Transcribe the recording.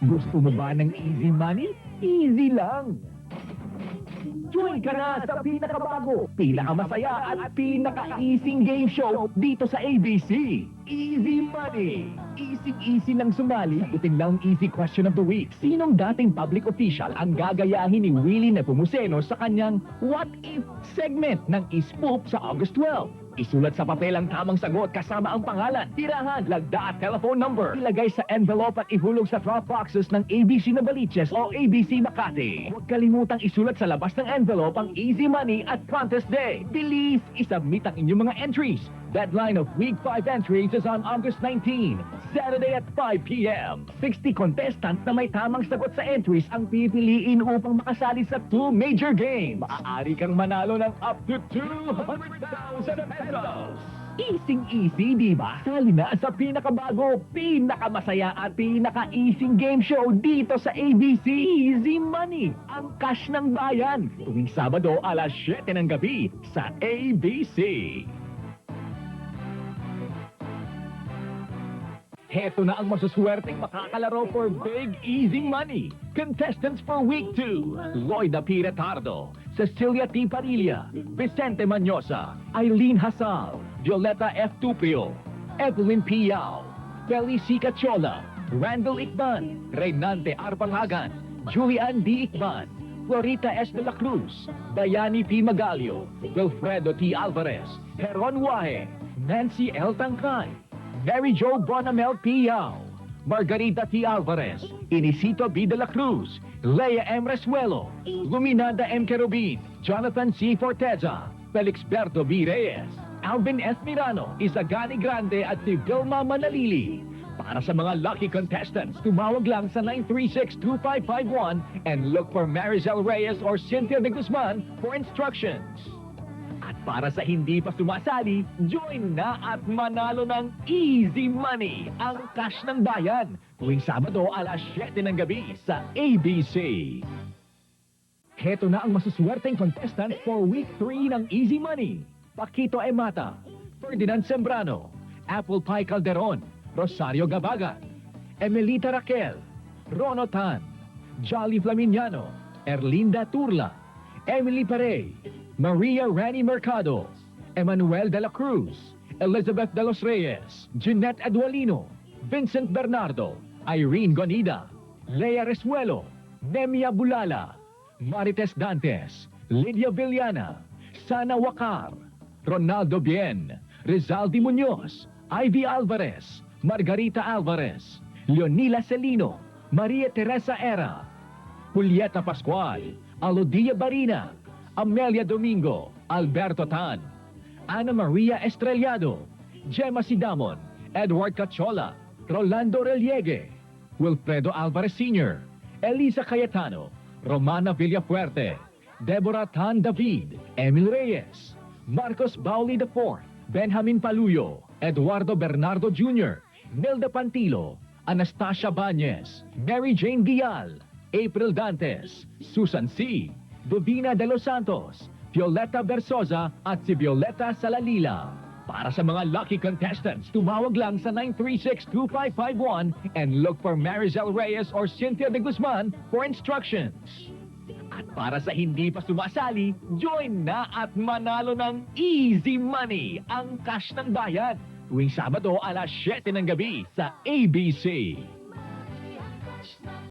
Gusto mo ba ng easy money? Easy lang! Join ka na sa pinakabago, pinakamasaya at pinaka-easing game show dito sa ABC. Easy Money! Easy-easy lang sumali. Sagutin lang easy question of the week. Sinong dating public official ang gagayahin ni Willie Nepomuceno sa kanyang What If segment ng Ispoop sa August 12? Isulat sa papel ang tamang sagot kasama ang pangalan, tirahan, lagda at telephone number. Ilagay sa envelope at ihulog sa drop boxes ng ABC Novaliches o ABC Makati. Huwag kalimutang isulat sa labas ng envelope ang Easy Money at Contest Day. Bilis! Isubmit ang inyong mga entries. Deadline of Week 5 entries is on August 19, Saturday at 5 p.m. 60 contestants na may tamang sagot sa entries ang pipiliin upang makasali sa 2 major games. Maaari kang manalo ng up to 200,000 pesos. Easy-easy, di ba? Sali na sa pinakabago, pinakamasaya at pinaka-easing game show dito sa ABC Easy Money, ang cash ng bayan. Tuwing Sabado alas 7 ng gabi sa ABC. Heto na ang masuswerteng makakalaro for Big Easy Money. Contestants for Week 2, Lloyda P. Retardo, Cecilia T. Parilla, Vicente Manyosa, Eileen Hasal, Violeta F. Tupio, Evelyn P. Yao, Felicia Cachola, Randall Ikban, Reynante Arpangagan, Julian D. Ikban, Florita S. de la Cruz, Dayani P. Magalio, Wilfredo T. Alvarez, Heron Wahe, Nancy L. Tangkay, Mary Jo Bonamel P. Yao, Margarita T. Alvarez, Inisito B. de la Cruz, Leia M. Resuelo, Luminada M. Kerubin, Jonathan C. Forteza, Felix Berto B. Reyes, Alvin S. Mirano, Isagani Grande at si Vilma Manalili. Para sa mga lucky contestants, tumawag lang sa 936-2551 and look for Maricel Reyes or Cynthia de Guzman for instructions. At para sa hindi pa sumasali, join na at manalo ng Easy Money, ang cash ng bayan. Tuwing Sabado alas 7 ng gabi sa ABC. Heto na ang masuswerteng contestant for Week 3 ng Easy Money. Paquito Emata, Ferdinand Sembrano, Apple Pie Calderon, Rosario Gabagan, Emelita Raquel, Rono Tan, Jolly Flaminiano, Erlinda Turla, Emily Parey, Maria Rani Mercado, Emmanuel de la Cruz, Elizabeth de los Reyes, Jeanette Edualino, Vincent Bernardo, Irene Gonida, Lea Resuelo, Nemia Bulala, Marites Dantes, Lydia Villana, Sana Wakar, Ronaldo Bien, Rizaldi Muñoz, Ivy Alvarez, Margarita Alvarez, Leonila Celino, Maria Teresa Era, Julieta Pascual, Alodia Barina, Amelia Domingo, Alberto Tan, Ana Maria Estrellado, Gemma Sidamon, Edward Cachola, Rolando Reliegue, Wilfredo Alvarez Sr., Elisa Cayetano, Romana Villafuerte, Deborah Tan David, Emil Reyes, Marcos Bauli IV, Benjamin Paluyo, Eduardo Bernardo Jr., Nelda Pantilo, Anastasia Bañez, Mary Jane Dial, April Dantes, Susan C., Dovina de los Santos, Violeta Versosa at si Violeta Salalila. Para sa mga lucky contestants, tumawag lang sa 936-2551 and look for Maricel Reyes or Cynthia de Guzman for instructions. At para sa hindi pa sumasali, join na at manalo ng Easy Money, ang cash ng bayan. Tuwing Sabado alas 7 ng gabi sa ABC.